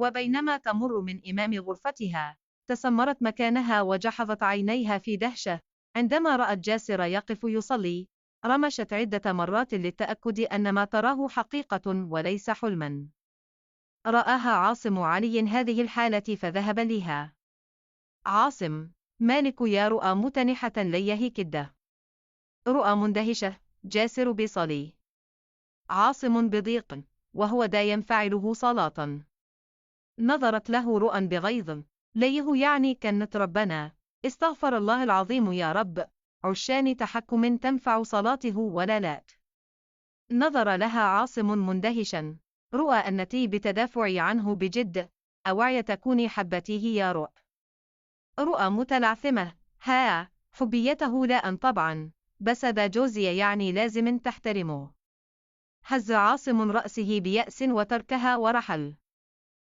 وبينما تمر من إمام غرفتها، تسمرت مكانها وجحظت عينيها في دهشة. عندما رأت جاسر يقف يصلي، رمشت عدة مرات للتأكد أن ما تراه حقيقة وليس حلما. رآها عاصم علي هذه الحالة فذهب لها. عاصم: مالك يا رؤى متنحة ليه كده؟ رؤى مندهشة: جاسر بيصلي. عاصم بضيق: وهو دا ينفعله صلاة؟ نظرت له رؤى بغيظ: ليه يعني كنت ربنا؟ استغفر الله العظيم يا رب، عشان تحكم تنفع صلاته ولا لا؟ نظر لها عاصم مندهشا: رؤى أنتي بتدافعي عنه بجد، أوعي تكوني حبتيه يا رؤى؟ رؤى متلعثمة: ها، حبيته لا أن طبعا، بس دا جوزي يعني لازم تحترمه. هز عاصم رأسه بيأس وتركها ورحل.